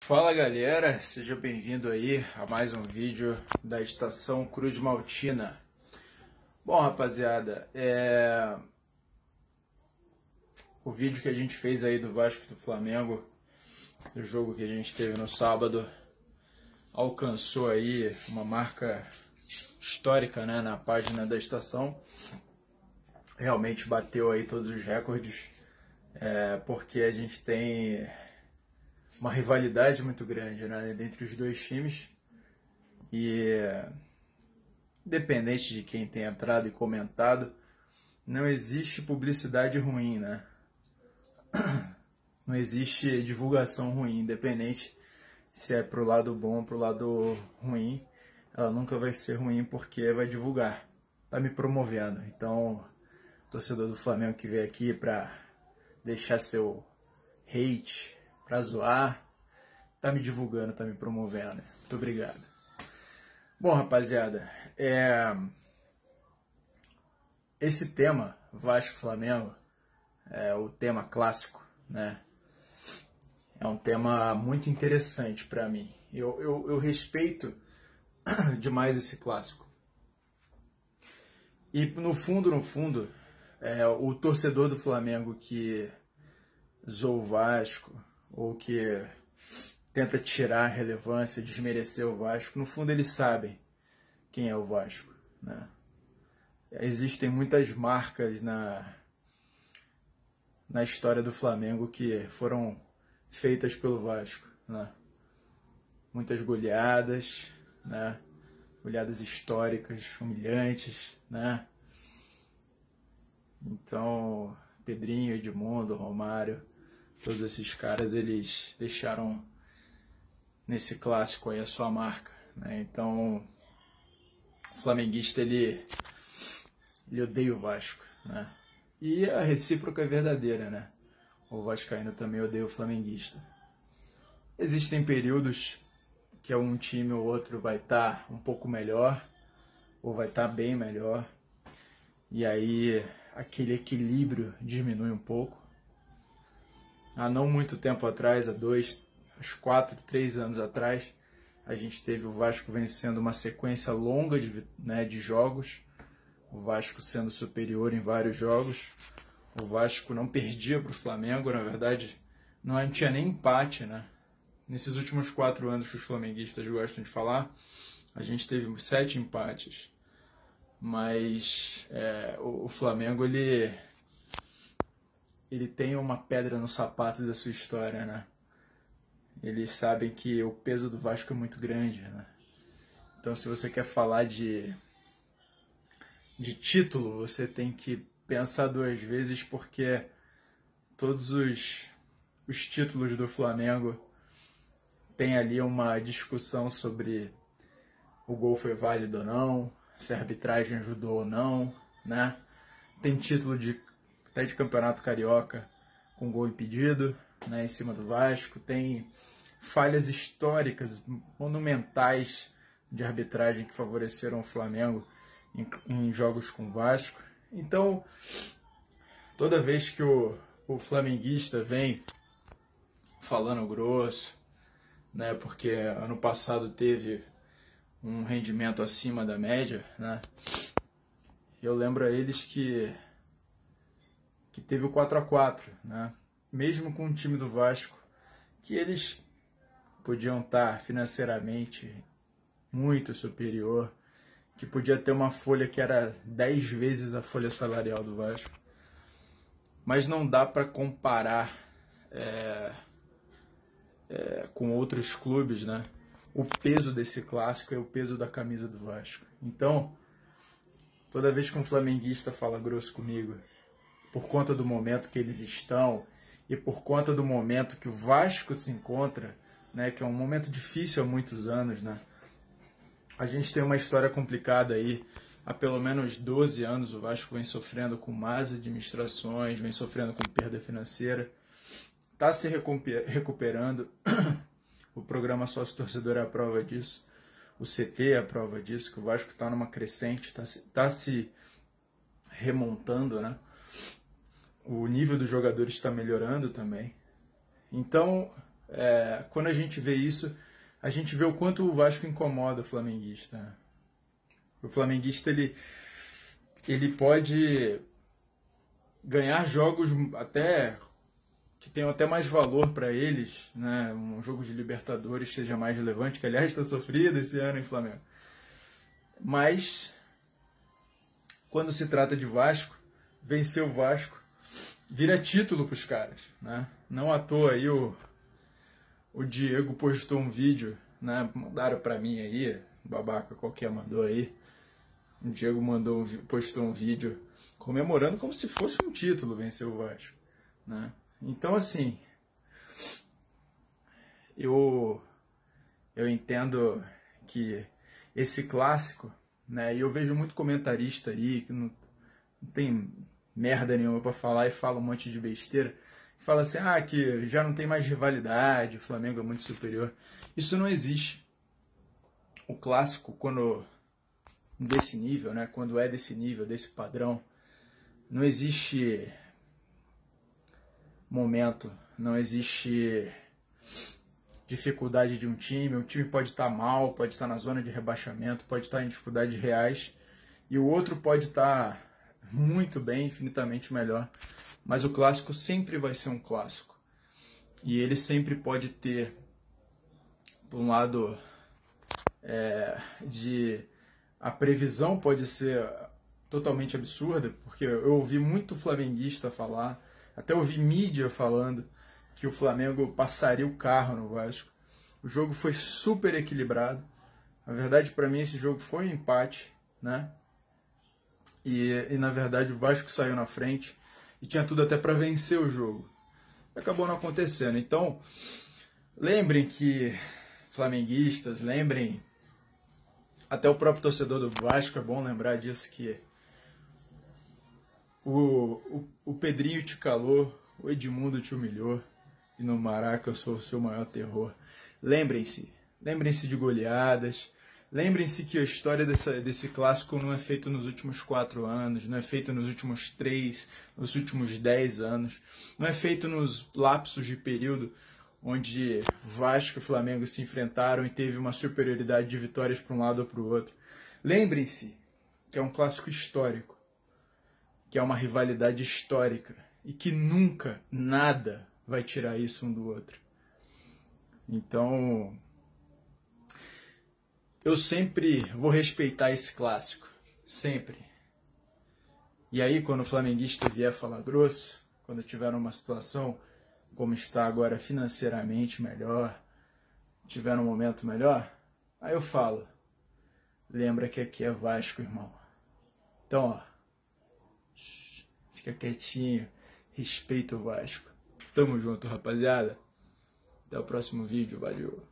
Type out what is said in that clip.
Fala galera, seja bem-vindo aí a mais um vídeo da Estação Cruz Maltina. Bom rapaziada, o vídeo que a gente fez aí do Vasco e do Flamengo, do jogo que a gente teve no sábado, alcançou aí uma marca histórica, né, na página da Estação. Realmente bateu aí todos os recordes, porque a gente tem uma rivalidade muito grande, né, entre os dois times, e independente de quem tenha entrado e comentado, não existe publicidade ruim, né? Não existe divulgação ruim, independente se é pro lado bom ou pro lado ruim, ela nunca vai ser ruim porque vai divulgar, tá me promovendo. Então, torcedor do Flamengo que veio aqui pra deixar seu hate, pra zoar, tá me divulgando, tá me promovendo. Muito obrigado. Bom, rapaziada, esse tema, Vasco-Flamengo, é o tema clássico, né? É um tema muito interessante pra mim. Eu respeito demais esse clássico. E no fundo, o torcedor do Flamengo que zoa o Vasco, ou que tenta tirar a relevância, desmerecer o Vasco, no fundo eles sabem quem é o Vasco, né? Existem muitas marcas na história do Flamengo que foram feitas pelo Vasco, né? Muitas goleadas, né? Goleadas históricas, humilhantes, né? Então, Pedrinho, Edmundo, Romário, todos esses caras, eles deixaram nesse clássico aí a sua marca, né? Então, o flamenguista, ele odeia o Vasco, né? E a recíproca é verdadeira, né? O vascaíno também odeia o flamenguista. Existem períodos que um time ou outro vai estar um pouco melhor, ou vai estar bem melhor, e aí aquele equilíbrio diminui um pouco. Há não muito tempo atrás, há 4, 3 anos atrás, a gente teve o Vasco vencendo uma sequência longa de jogos, o Vasco sendo superior em vários jogos, o Vasco não perdia para o Flamengo, na verdade não tinha nem empate, né? Nesses últimos 4 anos que os flamenguistas gostam de falar, a gente teve 7 empates, mas o Flamengo ele tem uma pedra no sapato da sua história, né? Eles sabem que o peso do Vasco é muito grande, né? Então, se você quer falar de título, você tem que pensar 2 vezes, porque todos os títulos do Flamengo tem ali uma discussão sobre o gol foi válido ou não, se a arbitragem ajudou ou não, né? Tem título até de campeonato carioca com gol impedido, né, em cima do Vasco. Tem falhas históricas, monumentais de arbitragem que favoreceram o Flamengo em jogos com o Vasco. Então, toda vez que o flamenguista vem falando grosso, né, porque ano passado teve um rendimento acima da média, né, eu lembro a eles que teve o 4-4, né, mesmo com o time do Vasco, que eles podiam estar financeiramente muito superior, que podia ter uma folha que era 10 vezes a folha salarial do Vasco, mas não dá para comparar com outros clubes, né? O peso desse clássico é o peso da camisa do Vasco. Então, toda vez que um flamenguista fala grosso comigo, por conta do momento que eles estão e por conta do momento que o Vasco se encontra, né, que é um momento difícil há muitos anos, né? A gente tem uma história complicada aí. Há pelo menos 12 anos o Vasco vem sofrendo com más administrações, vem sofrendo com perda financeira, está se recuperando. O programa Sócio Torcedor é a prova disso, o CT é a prova disso, que o Vasco está numa crescente, está se remontando, né? O nível dos jogadores está melhorando também. Então, quando a gente vê isso, a gente vê o quanto o Vasco incomoda o flamenguista, né? O flamenguista, ele pode ganhar jogos até que tenham até mais valor para eles, né? Um jogo de Libertadores seja mais relevante, que aliás está sofrido esse ano em Flamengo. Mas quando se trata de Vasco, vencer o Vasco vira título para os caras, né? Não à toa aí o Diego postou um vídeo, né? Mandaram para mim aí, babaca qualquer mandou aí. O Diego postou um vídeo comemorando como se fosse um título vencer o Vasco, né? Então, assim, eu entendo que esse clássico, né? E eu vejo muito comentarista aí que não tem merda nenhuma para falar e fala um monte de besteira, que fala assim, que já não tem mais rivalidade, o Flamengo é muito superior. Isso não existe. O clássico, quando desse nível, né? Quando é desse nível, desse padrão, não existe momento, não existe dificuldade de um time. O time pode estar mal, pode estar na zona de rebaixamento, pode estar em dificuldades reais, e o outro pode estar muito bem, infinitamente melhor. Mas o clássico sempre vai ser um clássico. E ele sempre pode ter, por um lado, a previsão pode ser totalmente absurda, porque eu ouvi muito flamenguista falar, até ouvi mídia falando que o Flamengo passaria o carro no Vasco. O jogo foi super equilibrado. Na verdade, para mim, esse jogo foi um empate, né? E na verdade o Vasco saiu na frente e tinha tudo até para vencer o jogo. Acabou não acontecendo. Então, lembrem que, flamenguistas, lembrem, até o próprio torcedor do Vasco, é bom lembrar disso, que o Pedrinho te calou, o Edmundo te humilhou, e no Maraca eu sou o seu maior terror. Lembrem-se de goleadas, lembrem-se que a história desse clássico não é feita nos últimos 4 anos, não é feita nos últimos 3, nos últimos 10 anos, não é feito nos lapsos de período onde Vasco e Flamengo se enfrentaram e teve uma superioridade de vitórias para um lado ou para o outro. Lembrem-se que é um clássico histórico, que é uma rivalidade histórica e que nunca nada vai tirar isso um do outro. Então, eu sempre vou respeitar esse clássico, sempre. E aí, quando o flamenguista vier falar grosso, quando tiver numa situação como está agora financeiramente melhor, tiver num momento melhor, aí eu falo, lembra que aqui é Vasco, irmão. Então, ó, fica quietinho, respeita o Vasco. Tamo junto, rapaziada. Até o próximo vídeo, valeu.